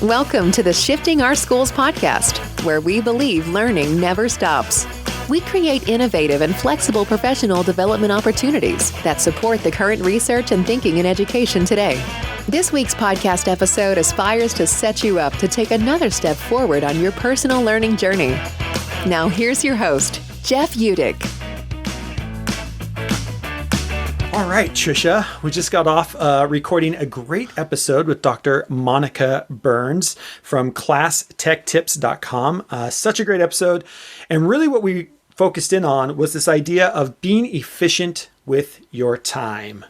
Welcome to the Shifting Our Schools podcast, where we believe learning never stops. We create innovative and flexible professional development opportunities that support the current research and thinking in education today. This week's podcast episode aspires to set you up to take another step forward on your personal learning journey. Now here's your host, Jeff Udick. All right, Trisha, we just got off recording a great episode with Dr. Monica Burns from ClassTechTips.com. Such a great episode. And really what we focused in on was this idea of being efficient with your time.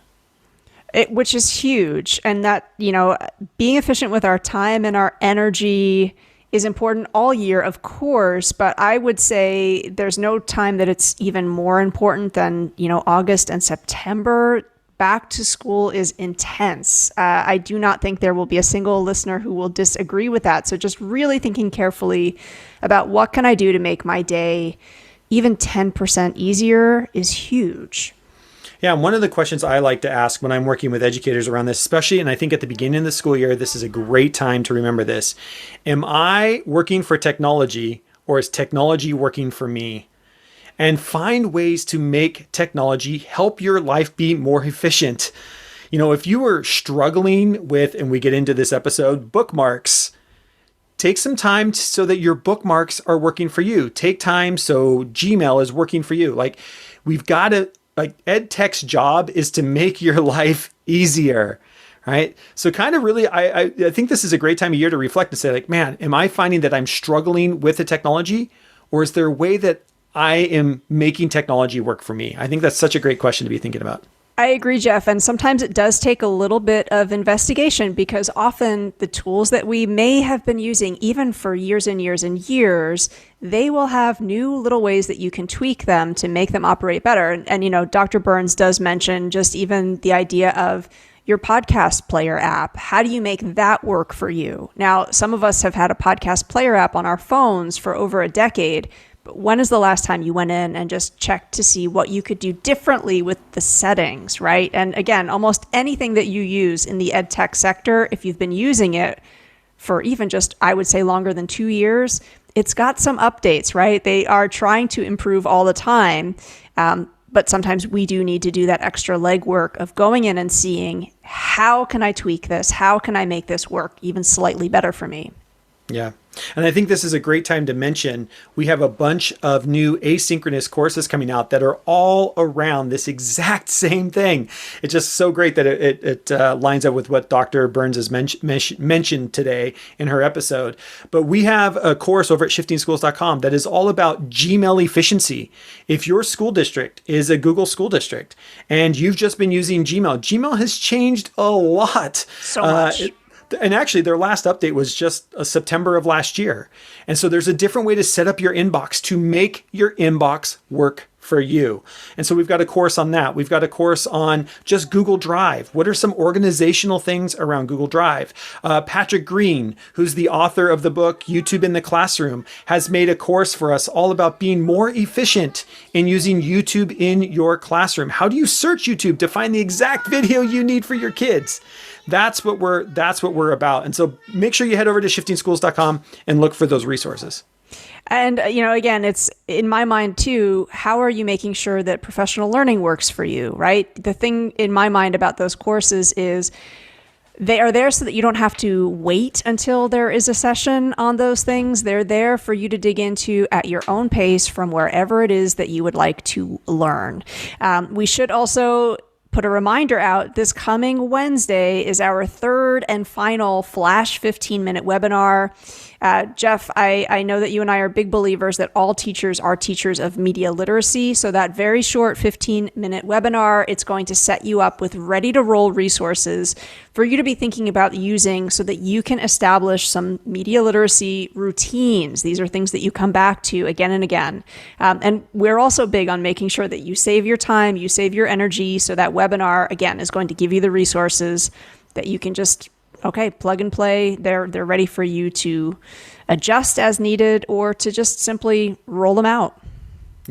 Which is huge. And that, being efficient with our time and our energy is important all year, of course, but I would say there's no time that it's even more important than, August and September. Back to school is intense. I do not think there will be a single listener who will disagree with that. So just really thinking carefully about what can I do to make my day even 10% easier is huge. Yeah, and one of the questions I like to ask when I'm working with educators around this, especially, and I think at the beginning of the school year, this is a great time to remember this. Am I working for technology, or is technology working for me? And find ways to make technology help your life be more efficient. If you were struggling with, and we get into this episode, bookmarks, take some time so that your bookmarks are working for you. Take time so Gmail is working for you. We've got to... EdTech's job is to make your life easier, right? So kind of really, I think this is a great time of year to reflect and say man, am I finding that I'm struggling with the technology, or is there a way that I am making technology work for me? I think that's such a great question to be thinking about. I agree, Jeff. And sometimes it does take a little bit of investigation, because often the tools that we may have been using, even for years and years and years, they will have new little ways that you can tweak them to make them operate better. And Dr. Burns does mention just even the idea of your podcast player app. How do you make that work for you? Now, some of us have had a podcast player app on our phones for over a decade. But when is the last time you went in and just checked to see what you could do differently with the settings, right? And again, almost anything that you use in the ed tech sector, if you've been using it for even just, I would say, longer than 2 years, it's got some updates, right? They are trying to improve all the time. But sometimes we do need to do that extra legwork of going in and seeing, how can I tweak this? How can I make this work even slightly better for me? Yeah. And I think this is a great time to mention, we have a bunch of new asynchronous courses coming out that are all around this exact same thing. It's just so great that it lines up with what Dr. Burns has mentioned today in her episode. But we have a course over at shiftingschools.com that is all about Gmail efficiency. If your school district is a Google school district and you've just been using Gmail has changed a lot. So much. And actually, their last update was just September of last year. And so there's a different way to set up your inbox to make your inbox work for you. And so we've got a course on that. We've got a course on just Google Drive. What are some organizational things around Google Drive? Patrick Green, who's the author of the book YouTube in the Classroom, has made a course for us all about being more efficient in using YouTube in your classroom. How do you search YouTube to find the exact video you need for your kids? That's what we're about. And so make sure you head over to shiftingschools.com and look for those resources. And, again, it's in my mind, too, how are you making sure that professional learning works for you, right? The thing in my mind about those courses is they are there so that you don't have to wait until there is a session on those things. They're there for you to dig into at your own pace from wherever it is that you would like to learn. We should also put a reminder out. This coming Wednesday is our third and final Flash 15-minute webinar. Jeff, I know that you and I are big believers that all teachers are teachers of media literacy. So that very short 15-minute webinar, it's going to set you up with ready-to-roll resources for you to be thinking about using so that you can establish some media literacy routines. These are things that you come back to again and again. And we're also big on making sure that you save your time, you save your energy. So that webinar, again, is going to give you the resources that you can just plug and play. They're ready for you to adjust as needed or to just simply roll them out.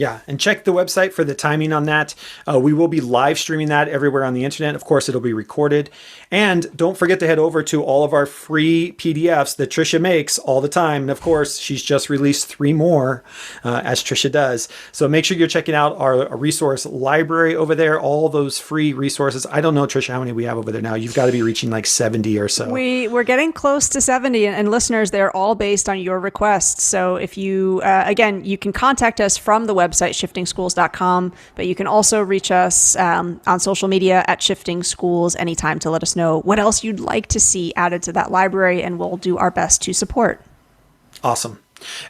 Yeah, and check the website for the timing on that. We will be live streaming that everywhere on the internet. Of course, it'll be recorded. And don't forget to head over to all of our free PDFs that Trisha makes all the time. And of course, she's just released 3 more, as Trisha does. So make sure you're checking out our resource library over there, all those free resources. I don't know, Trisha, how many we have over there now. You've got to be reaching like 70 or so. We're getting close to 70, and listeners, they're all based on your requests. So if you, again, you can contact us from the website, shiftingschools.com, but you can also reach us on social media at Shifting Schools anytime to let us know what else you'd like to see added to that library, and we'll do our best to support. Awesome.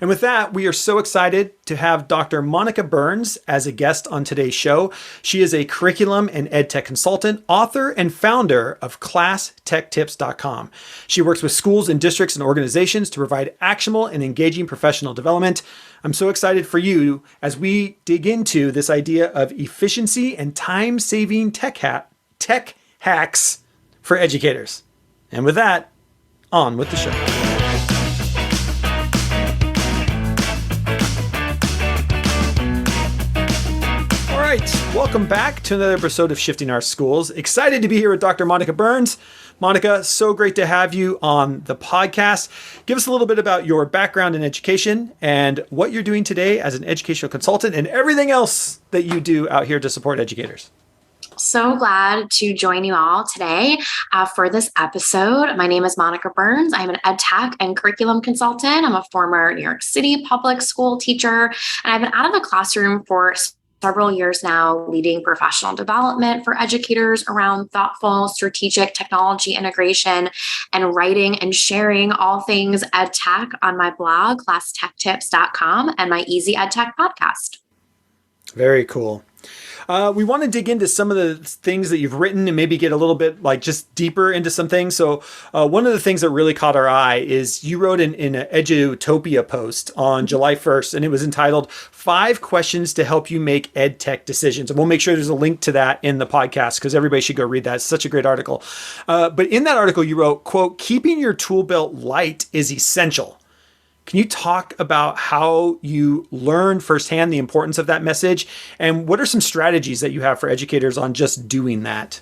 And with that, we are so excited to have Dr. Monica Burns as a guest on today's show. She is a curriculum and EdTech consultant, author, and founder of ClassTechTips.com. She works with schools and districts and organizations to provide actionable and engaging professional development. I'm so excited for you as we dig into this idea of efficiency and time-saving tech hacks for educators. And with that, on with the show. All right, welcome back to another episode of Shifting Our Schools. Excited to be here with Dr. Monica Burns. Monica, so great to have you on the podcast. Give us a little bit about your background in education and what you're doing today as an educational consultant and everything else that you do out here to support educators. So glad to join you all today for this episode. My name is Monica Burns. I'm an EdTech and curriculum consultant. I'm a former New York City public school teacher, and I've been out of the classroom for several years now, leading professional development for educators around thoughtful, strategic technology integration and writing and sharing all things EdTech on my blog, ClassTechTips.com, and my Easy EdTech podcast. Very cool. We want to dig into some of the things that you've written and maybe get a little bit like just deeper into some things. So one of the things that really caught our eye is you wrote in an Edutopia post on July 1st, and it was entitled 5 Questions to Help You Make EdTech Decisions. And we'll make sure there's a link to that in the podcast because everybody should go read that. It's such a great article. But in that article, you wrote, quote, keeping your tool belt light is essential. Can you talk about how you learned firsthand the importance of that message? And what are some strategies that you have for educators on just doing that?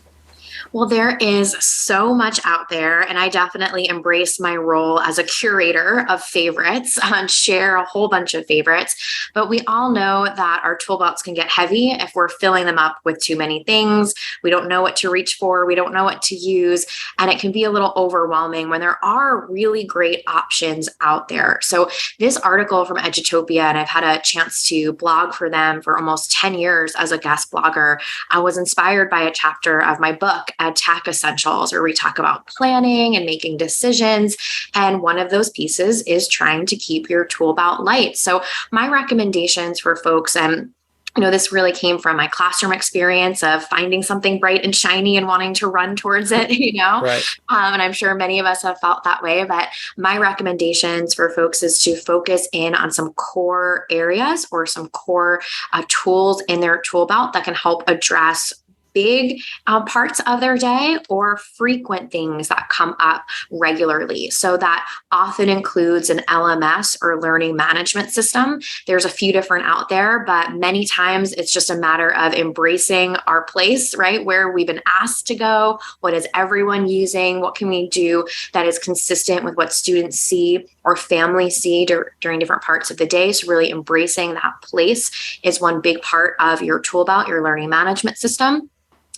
Well, there is so much out there, and I definitely embrace my role as a curator of favorites and share a whole bunch of favorites. But we all know that our tool belts can get heavy if we're filling them up with too many things. We don't know what to reach for. We don't know what to use. And it can be a little overwhelming when there are really great options out there. So this article from Edutopia, and I've had a chance to blog for them for almost 10 years as a guest blogger, I was inspired by a chapter of my book, EdTech Essentials, where we talk about planning and making decisions. And one of those pieces is trying to keep your tool belt light. So my recommendations for folks, and this really came from my classroom experience of finding something bright and shiny and wanting to run towards it, Right. And I'm sure many of us have felt that way. But my recommendations for folks is to focus in on some core areas or some core tools in their tool belt that can help address big parts of their day or frequent things that come up regularly. So that often includes an LMS or learning management system. There's a few different out there, but many times it's just a matter of embracing our place, right? Where we've been asked to go. What is everyone using? What can we do that is consistent with what students see or families see during different parts of the day? So really embracing that place is one big part of your tool belt, your learning management system.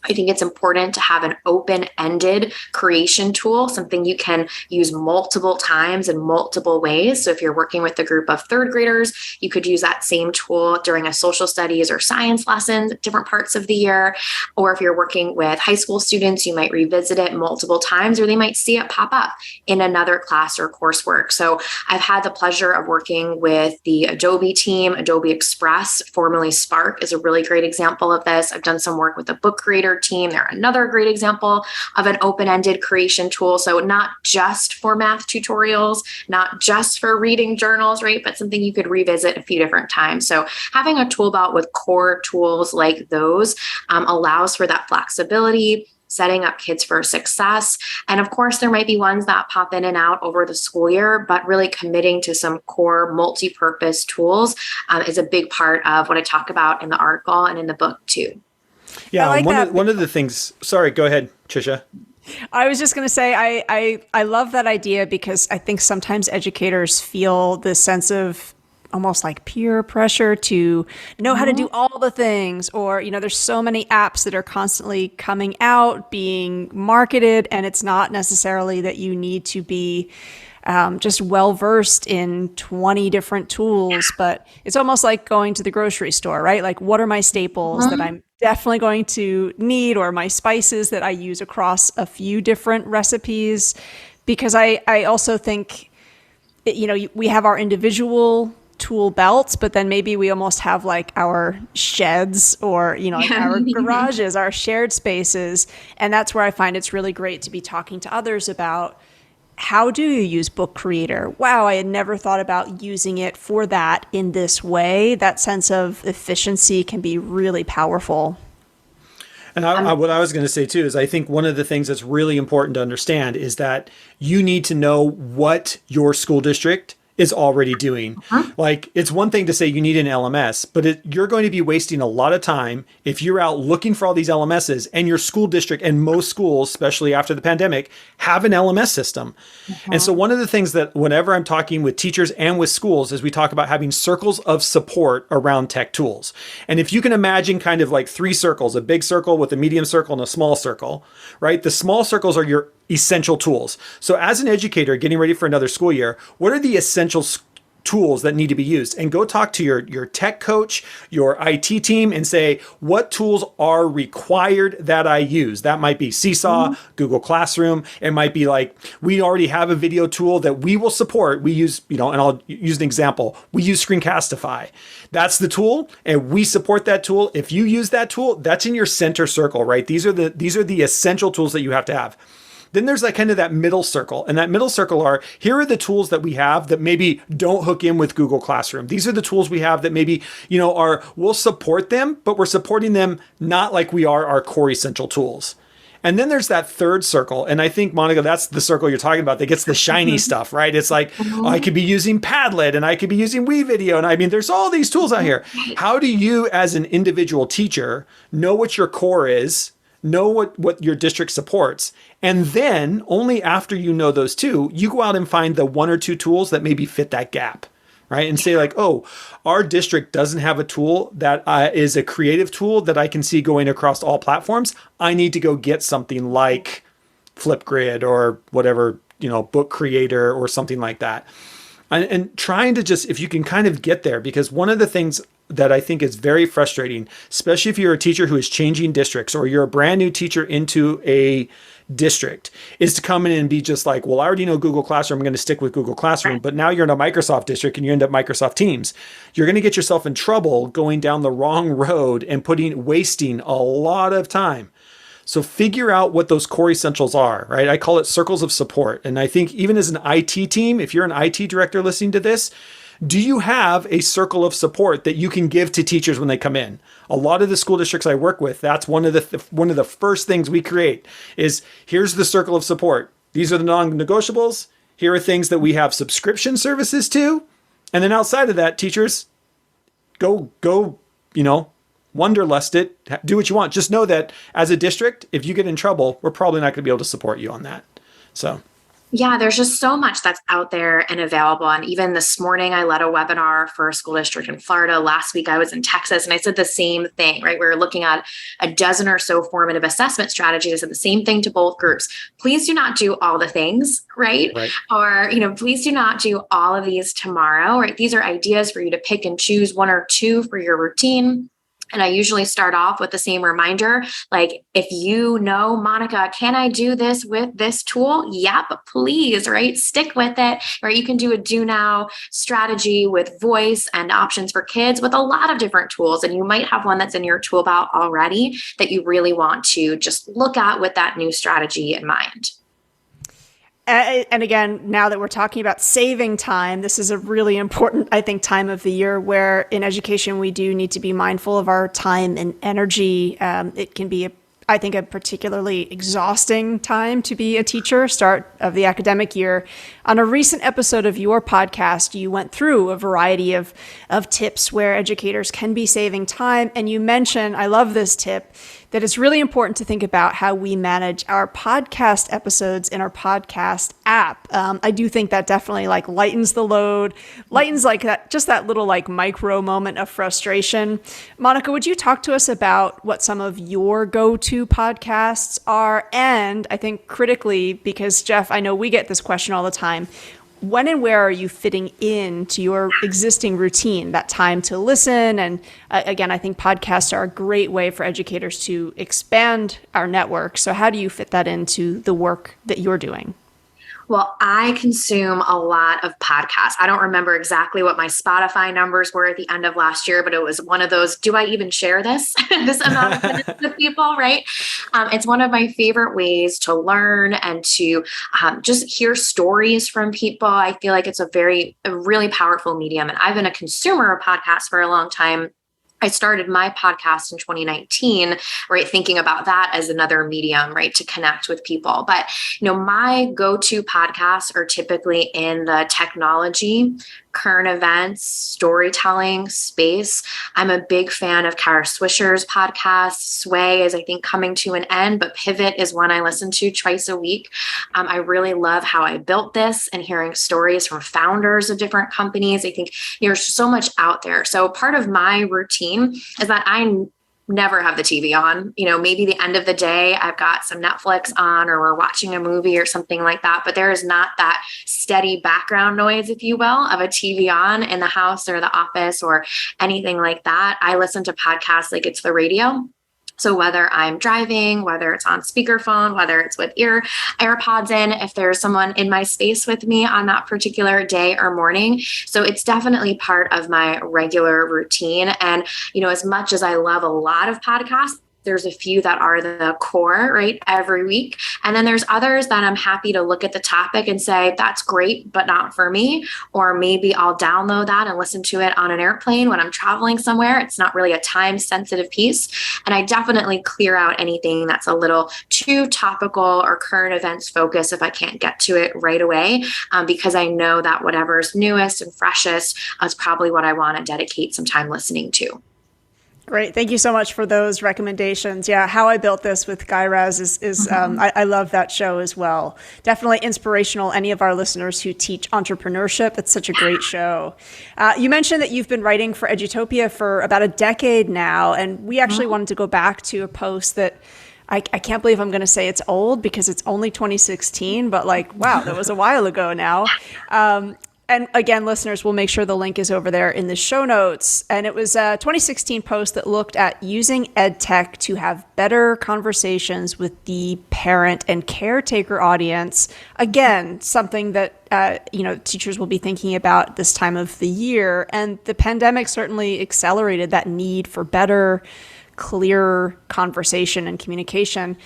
I think it's important to have an open-ended creation tool, something you can use multiple times in multiple ways. So if you're working with a group of third graders, you could use that same tool during a social studies or science lesson at different parts of the year. Or if you're working with high school students, you might revisit it multiple times, or they might see it pop up in another class or coursework. So I've had the pleasure of working with the Adobe team. Adobe Express, formerly Spark, is a really great example of this. I've done some work with the Book Creator team. They're another great example of an open-ended creation tool. So not just for math tutorials, not just for reading journals, right? But something you could revisit a few different times. So having a tool belt with core tools like those allows for that flexibility. setting up kids for success. And of course, there might be ones that pop in and out over the school year, but really committing to some core multi-purpose tools is a big part of what I talk about in the article and in the book too. Yeah, like one of the things, sorry, go ahead, Trisha. I was just going to say, I love that idea because I think sometimes educators feel this sense of almost like peer pressure to know how to do all the things, or, there's so many apps that are constantly coming out, being marketed, and it's not necessarily that you need to be just well-versed in 20 different tools, but it's almost like going to the grocery store, right? Like, what are my staples that I'm definitely going to need, or my spices that I use across a few different recipes? Because I also think, we have our individual tool belts, but then maybe we almost have like our sheds or, like our garages, our shared spaces. And that's where I find it's really great to be talking to others about, how do you use Book Creator? Wow, I had never thought about using it for that in this way. That sense of efficiency can be really powerful. And what I was going to say too is I think one of the things that's really important to understand is that you need to know what your school district is already doing. Like, it's one thing to say you need an LMS, but you're going to be wasting a lot of time if you're out looking for all these LMSs, and your school district and most schools, especially after the pandemic, have an LMS system. And so one of the things that whenever I'm talking with teachers and with schools is we talk about having circles of support around tech tools. And if you can imagine kind of like 3 circles, a big circle with a medium circle and a small circle, right? The small circles are your essential tools. So as an educator getting ready for another school year, what are the essential tools that need to be used? And go talk to your tech coach, your IT team, and say, what tools are required that I use? That might be Seesaw, Google Classroom. It might be like, we already have a video tool that we will support. We use, and I'll use an example. We use Screencastify. That's the tool, and we support that tool. If you use that tool, that's in your center circle, right? These are the essential tools that you have to have. Then there's like kind of that middle circle, and that middle circle here are the tools that we have that maybe don't hook in with Google Classroom. These are the tools we have that maybe, we'll support them, but we're supporting them not like we are our core essential tools. And then there's that third circle. And I think, Monica, that's the circle you're talking about that gets the shiny stuff, right? It's like, I could be using Padlet and I could be using WeVideo. And there's all these tools out here. How do you, as an individual teacher, know what your core is, know what your district supports, and then only after you know those two, you go out and find the 1 or 2 tools that maybe fit that gap, right? And say like, oh, our district doesn't have a tool that is a creative tool that I can see going across all platforms. I need to go get something like Flipgrid or whatever, Book Creator or something like that. And trying to just, if you can kind of get there, because one of the things that I think is very frustrating, especially if you're a teacher who is changing districts or you're a brand new teacher into a district, is to come in and be just like, well, I already know Google Classroom, I'm going to stick with Google Classroom, but now you're in a Microsoft district and you end up Microsoft Teams. You're going to get yourself in trouble going down the wrong road and wasting a lot of time. So figure out what those core essentials are, right? I call it circles of support. And I think even as an IT team, if you're an IT director listening to this, do you have a circle of support that you can give to teachers when they come in? A lot of the school districts I work with, that's one of the first things we create is, here's the circle of support. These are the non-negotiables. Here are things that we have subscription services to. And then outside of that, teachers, go, wanderlust it, do what you want. Just know that as a district, if you get in trouble, we're probably not going to be able to support you on that. So. Yeah, there's just so much that's out there and available. And even this morning, I led a webinar for a school district in Florida. Last week, I was in Texas, and I said the same thing, right? We were looking at a dozen or so formative assessment strategies. I said the same thing to both groups. Please do not do all the things, right? Or, please do not do all of these tomorrow, right? These are ideas for you to pick and choose 1 or 2 for your routine. And I usually start off with the same reminder, like, if Monica, can I do this with this tool? Yep, please, right? Stick with it. Or you can do a do now strategy with voice and options for kids with a lot of different tools. And you might have one that's in your tool belt already that you really want to just look at with that new strategy in mind. And again, now that we're talking about saving time, this is a really important, I think, time of the year where in education, we do need to be mindful of our time and energy. It can be I think, a particularly exhausting time to be a teacher, start of the academic year. On a recent episode of your podcast, you went through a variety of tips where educators can be saving time. And you mentioned, I love this tip, that it's really important to think about how we manage our podcast episodes in our podcast app. I do think that definitely like lightens the load, lightens like that, just that little like micro moment of frustration. Monica, would you talk to us about what some of your go-to podcasts are? And I think critically, because Jeff, I know we get this question all the time, when and where are you fitting into your existing routine, that time to listen? And again, I think podcasts are a great way for educators to expand our network. So how do you fit that into the work that you're doing? Well, I consume a lot of podcasts. I don't remember exactly what my Spotify numbers were at the end of last year, but it was one of those, do I even share this, this amount of minutes with people, right? It's one of my favorite ways to learn and to just hear stories from people. I feel like it's a really powerful medium. And I've been a consumer of podcasts for a long time. I started my podcast in 2019, right? Thinking about that as another medium, right? To connect with people. But, my go-to podcasts are typically in the technology, current events, storytelling space. I'm a big fan of Kara Swisher's podcast. Sway is, I think, coming to an end, but Pivot is one I listen to twice a week. I really love How I Built This and hearing stories from founders of different companies. I think there's so much out there. So part of my routine is that I never have the TV on. Maybe the end of the day, I've got some Netflix on or we're watching a movie or something like that. But there is not that steady background noise, if you will, of a TV on in the house or the office or anything like that. I listen to podcasts like it's the radio. So whether I'm driving, whether it's on speakerphone, whether it's with AirPods in, if there's someone in my space with me on that particular day or morning. So it's definitely part of my regular routine. And, as much as I love a lot of podcasts, there's a few that are the core, right, every week. And then there's others that I'm happy to look at the topic and say, that's great, but not for me. Or maybe I'll download that and listen to it on an airplane when I'm traveling somewhere. It's not really a time sensitive piece. And I definitely clear out anything that's a little too topical or current events focused if I can't get to it right away, because I know that whatever's newest and freshest is probably what I want to dedicate some time listening to. Great. Thank you so much for those recommendations. Yeah, How I Built This with Guy Raz is I love that show as well. Definitely inspirational. Any of our listeners who teach entrepreneurship, it's such a great show. You mentioned that you've been writing for Edutopia for about a decade now, and we actually wanted to go back to a post that I can't believe I'm going to say it's old because it's only 2016, but wow, that was a while ago now. And again, listeners, we'll make sure the link is over there in the show notes. And it was a 2016 post that looked at using EdTech to have better conversations with the parent and caretaker audience. Again, something that teachers will be thinking about this time of the year. And the pandemic certainly accelerated that need for better, clearer conversation and communication.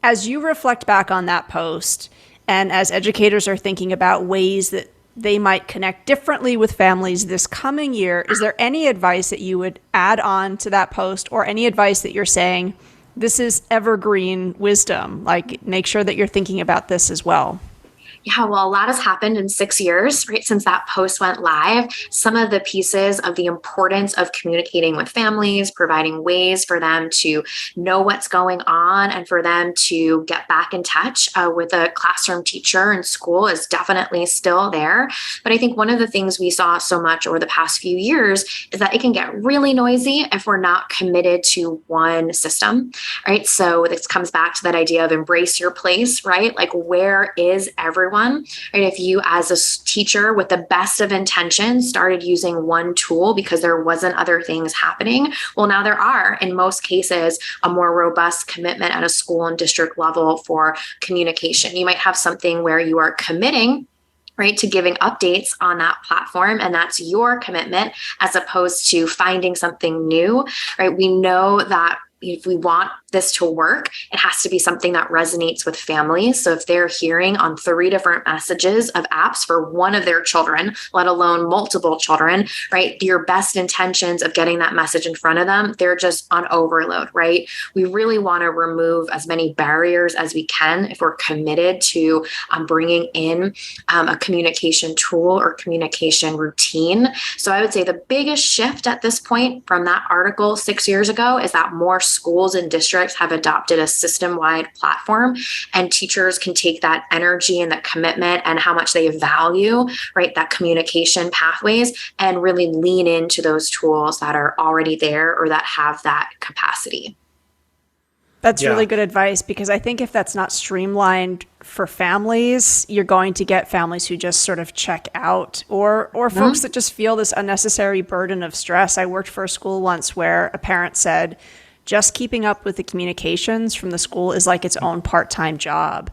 As you reflect back on that post, and as educators are thinking about ways that they might connect differently with families this coming year, is there any advice that you would add on to that post, or any advice that you're saying, this is evergreen wisdom, make sure that you're thinking about this as well? Yeah, well, a lot has happened in 6 years, right, since that post went live. Some of the pieces of the importance of communicating with families, providing ways for them to know what's going on and for them to get back in touch with a classroom teacher in school is definitely still there. But I think one of the things we saw so much over the past few years is that it can get really noisy if we're not committed to one system, right? So this comes back to that idea of embrace your place, right? Where is everyone? Right? If you as a teacher with the best of intentions started using one tool because there wasn't other things happening, well, now there are, in most cases, a more robust commitment at a school and district level for communication. You might have something where you are committing, right, to giving updates on that platform. And that's your commitment as opposed to finding something new, right? We know that if we want this to work, it has to be something that resonates with families. So if they're hearing on 3 different messages of apps for one of their children, let alone multiple children, right? Your best intentions of getting that message in front of them, they're just on overload, right? We really want to remove as many barriers as we can if we're committed to bringing in a communication tool or communication routine. So I would say the biggest shift at this point from that article 6 years ago is that more schools and districts have adopted a system-wide platform, and teachers can take that energy and that commitment and how much they value, right, that communication pathways, and really lean into those tools that are already there or that have that capacity. That's really good advice, because I think if that's not streamlined for families, you're going to get families who just sort of check out, or folks that just feel this unnecessary burden of stress. I worked for a school once where a parent said, just keeping up with the communications from the school is like its own part-time job.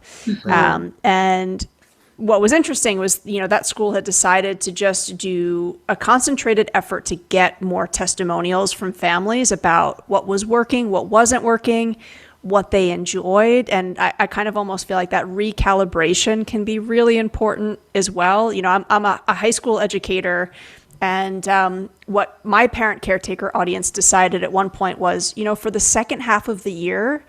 And what was interesting was, that school had decided to just do a concentrated effort to get more testimonials from families about what was working, what wasn't working, what they enjoyed. And I kind of almost feel like that recalibration can be really important as well. I'm a high school educator, and what my parent caretaker audience decided at one point was, for the second half of the year,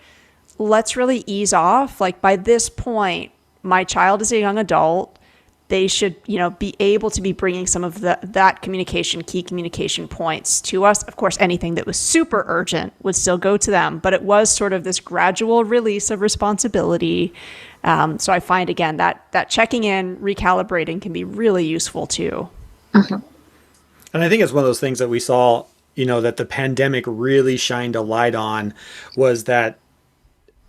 let's really ease off. Like, by this point, my child is a young adult. They should, be able to be bringing some of that key communication points to us. Of course, anything that was super urgent would still go to them, but it was sort of this gradual release of responsibility. So I find, again, that checking in, recalibrating can be really useful too. Mm-hmm. And I think it's one of those things that we saw, that the pandemic really shined a light on, was that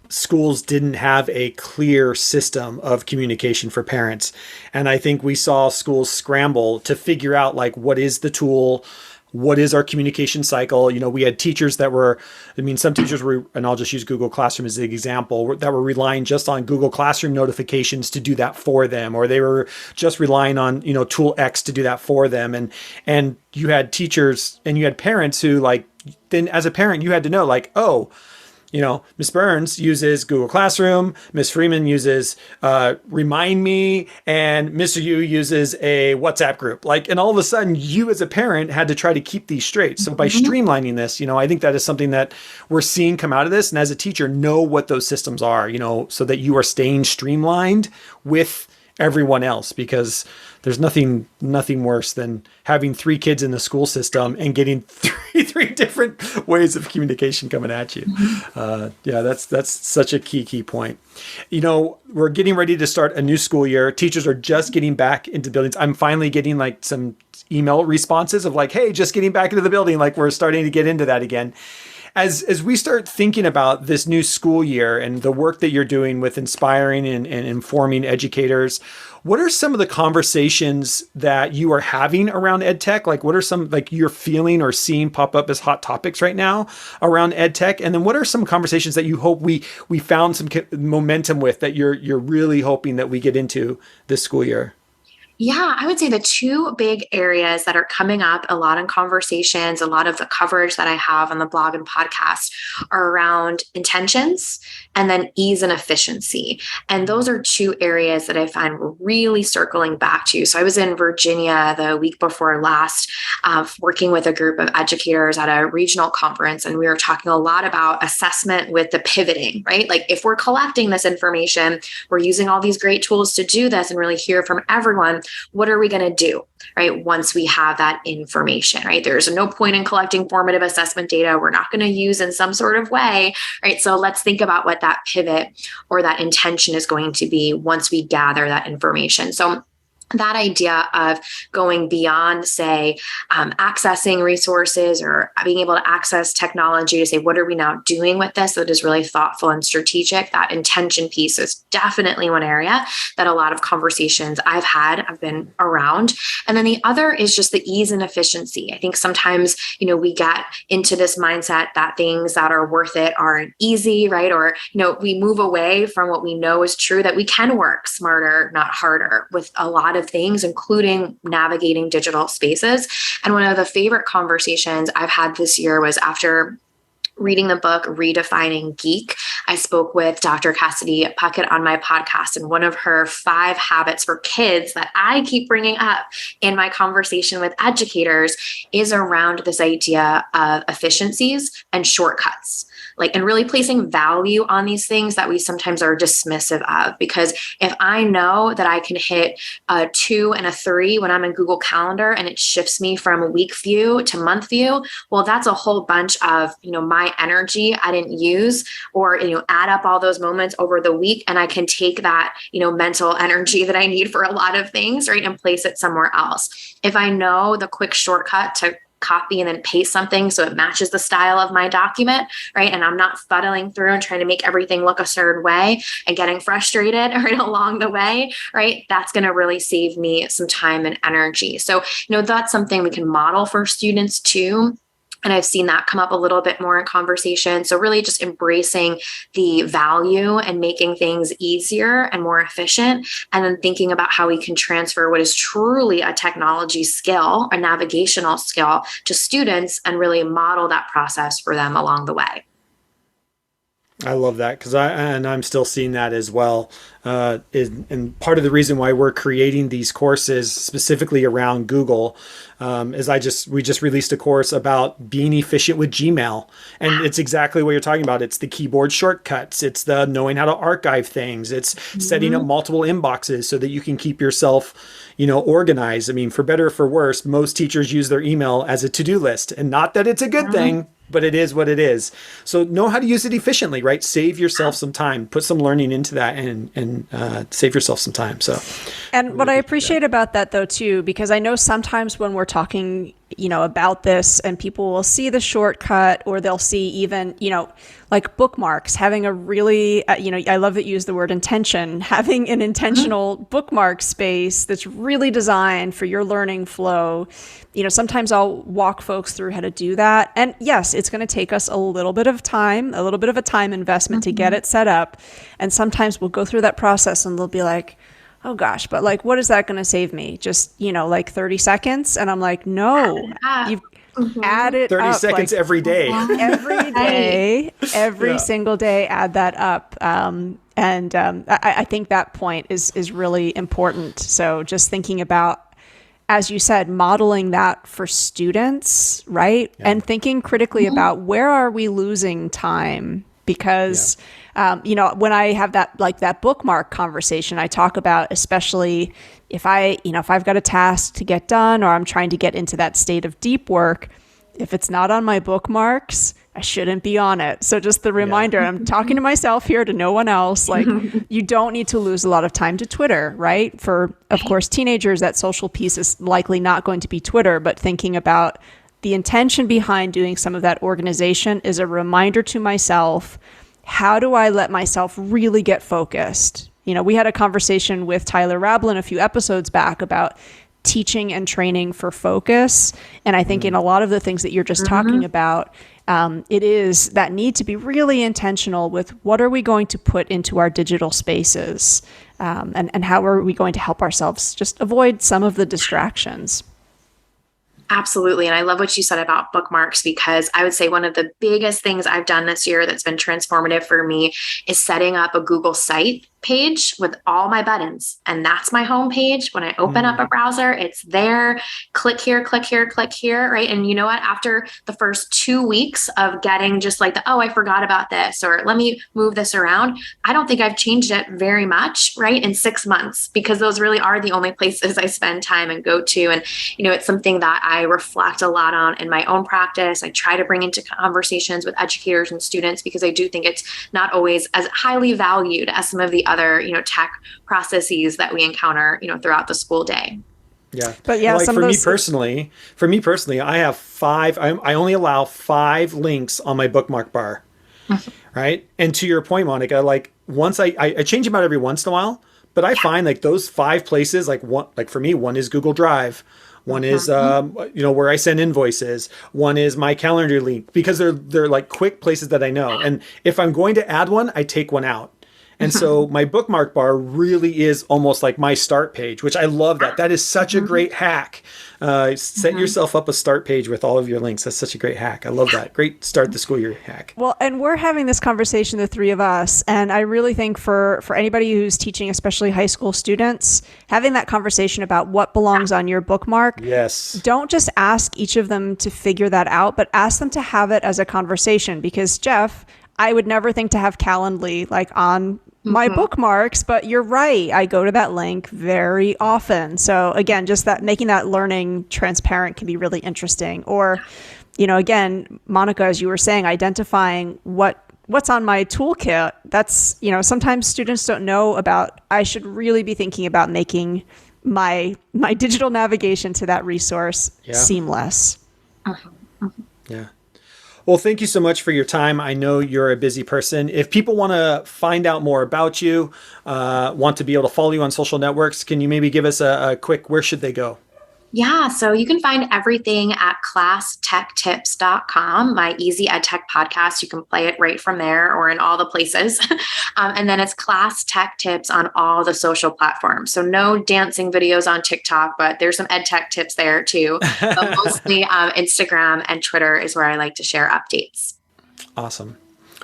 schools didn't have a clear system of communication for parents. And I think we saw schools scramble to figure out, like, what is the tool? What is our communication cycle? We had teachers that were, some teachers were, and I'll just use Google Classroom as an example, that were relying just on Google Classroom notifications to do that for them, or they were just relying on, tool X to do that for them. And you had teachers and you had parents who, like, then as a parent, you had to know, like, oh, Miss Burns uses Google Classroom, Miss Freeman uses Remind Me, and Mr. Yu uses a WhatsApp group. And all of a sudden, you as a parent had to try to keep these straight. So by streamlining this, I think that is something that we're seeing come out of this. And as a teacher, know what those systems are, so that you are staying streamlined with everyone else, because there's nothing worse than having 3 kids in the school system and getting three different ways of communication coming at you. That's such a key point. We're getting ready to start a new school year. Teachers are just getting back into buildings. I'm finally getting some email responses of hey, just getting back into the building. We're starting to get into that again. As we start thinking about this new school year and the work that you're doing with inspiring and informing educators, what are some of the conversations that you are having around EdTech? What are some you're feeling or seeing pop up as hot topics right now around EdTech? And then what are some conversations that you hope we found some momentum with, that you're really hoping that we get into this school year? Yeah, I would say the 2 big areas that are coming up a lot in conversations, a lot of the coverage that I have on the blog and podcast, are around intentions and then ease and efficiency. And those are 2 areas that I find we're really circling back to. So I was in Virginia the week before last, working with a group of educators at a regional conference, and we were talking a lot about assessment with the pivoting, right? If we're collecting this information, we're using all these great tools to do this and really hear from everyone. What are we going to do, right, once we have that information, right? There's no point in collecting formative assessment data we're not going to use in some sort of way, right? So let's think about what that pivot or that intention is going to be once we gather that information. So that idea of going beyond, say, accessing resources or being able to access technology to say, what are we now doing with this that is really thoughtful and strategic? That intention piece is definitely one area that a lot of conversations I've had have been around. And then the other is just the ease and efficiency. I think sometimes, we get into this mindset that things that are worth it aren't easy, right? Or, we move away from what we know is true, that we can work smarter, not harder, with a lot of things, including navigating digital spaces. And one of the favorite conversations I've had this year was after reading the book Redefining Geek. I spoke with Dr. Cassidy Puckett on my podcast, and one of her 5 habits for kids that I keep bringing up in my conversation with educators is around this idea of efficiencies and shortcuts. And really placing value on these things that we sometimes are dismissive of. Because if I know that I can hit a 2 and a 3 when I'm in Google Calendar and it shifts me from week view to month view, well, that's a whole bunch of, my energy I didn't use, or, add up all those moments over the week, and I can take that, mental energy that I need for a lot of things, right, and place it somewhere else. If I know the quick shortcut to copy and then paste something so it matches the style of my document, right? And I'm not fuddling through and trying to make everything look a certain way and getting frustrated right along the way, right? That's going to really save me some time and energy. So, that's something we can model for students too. And I've seen that come up a little bit more in conversation. So really just embracing the value and making things easier and more efficient. And then thinking about how we can transfer what is truly a technology skill, a navigational skill to students and really model that process for them along the way. I love that because I'm still seeing that as well. And part of the reason why we're creating these courses specifically around Google is we just released a course about being efficient with Gmail, and it's exactly what you're talking about. It's the keyboard shortcuts. It's the knowing how to archive things. It's setting up multiple inboxes so that you can keep yourself, organized. I mean, for better or for worse, most teachers use their email as a to-do list, and not that it's a good thing, but it is what it is. So know how to use it efficiently, right? Save yourself some time, put some learning into that, and save yourself some time. So, and what I appreciate about that though, too, because I know sometimes when we're talking, about this and people will see the shortcut, or they'll see even, like bookmarks, having a really, I love that you use the word intention, having an intentional bookmark space that's really designed for your learning flow. Sometimes I'll walk folks through how to do that. And yes, it's going to take us a little bit of time, a little bit of a time investment to get it set up. And sometimes we'll go through that process and they'll be like, oh gosh, but what is that going to save me? Just, 30 seconds. And I'm like, no, you've added 30 seconds every day. Every day, every single day, add that up. I think that point is really important. So just thinking about, as you said, modeling that for students, right? Yeah. And thinking critically about where are we losing time? Because, when I have that bookmark conversation, I talk about, especially if I've got a task to get done, or I'm trying to get into that state of deep work, if it's not on my bookmarks, I shouldn't be on it. So just the reminder, I'm talking to myself here, to no one else, you don't need to lose a lot of time to Twitter, right? For, of course, teenagers, that social piece is likely not going to be Twitter, but thinking about the intention behind doing some of that organization is a reminder to myself, how do I let myself really get focused? We had a conversation with Tyler Rablin a few episodes back about teaching and training for focus. And I think in a lot of the things that you're just talking about, it is that need to be really intentional with what are we going to put into our digital spaces, and how are we going to help ourselves just avoid some of the distractions. Absolutely. And I love what you said about bookmarks, because I would say one of the biggest things I've done this year that's been transformative for me is setting up a Google site page with all my buttons. And that's my home page. When I open up a browser, it's there. Click here, click here, click here, right? And you know what? After the first 2 weeks of getting just I forgot about this, or let me move this around, I don't think I've changed it very much, right? In 6 months, because those really are the only places I spend time and go to. And, it's something that I reflect a lot on in my own practice. I try to bring into conversations with educators and students, because I do think it's not always as highly valued as some of the other, tech processes that we encounter, throughout the school day. Yeah. But yeah, for me personally, I have 5, I only allow 5 links on my bookmark bar. Right. And to your point, Monica, once I change them out every once in a while, but I find those 5 places, for me, one is Google Drive. One is, where I send invoices. One is my calendar link, because they're quick places that I know. And if I'm going to add one, I take one out. And so my bookmark bar really is almost like my start page, which I love that. That is such a great hack. Set yourself up a start page with all of your links. That's such a great hack. I love that. Great start the school year hack. Well, and we're having this conversation, the three of us, and I really think for anybody who's teaching, especially high school students, having that conversation about what belongs on your bookmark. Yes. Don't just ask each of them to figure that out, but ask them to have it as a conversation. Because Jeff, I would never think to have Calendly like on my bookmarks, but you're right. I go to that link very often. So again, just that making that learning transparent can be really interesting. Or, again, Monica, as you were saying, identifying what's on my toolkit. That's, sometimes students don't know about, I should really be thinking about making my digital navigation to that resource seamless. Yeah. Well, thank you so much for your time. I know you're a busy person. If people want to find out more about you, want to be able to follow you on social networks, can you maybe give us a quick, where should they go? Yeah, so you can find everything at classtechtips.com, my Easy EdTech podcast. You can play it right from there or in all the places. And then it's Class Tech Tips on all the social platforms. So no dancing videos on TikTok, but there's some EdTech tips there too. But mostly Instagram and Twitter is where I like to share updates. Awesome.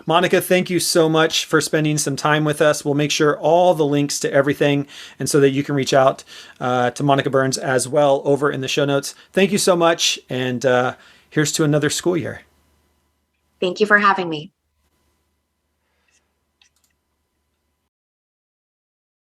Monica, thank you so much for spending some time with us. We'll make sure all the links to everything and so that you can reach out to Monica Burns as well over in the show notes. Thank you so much. And here's to another school year. Thank you for having me.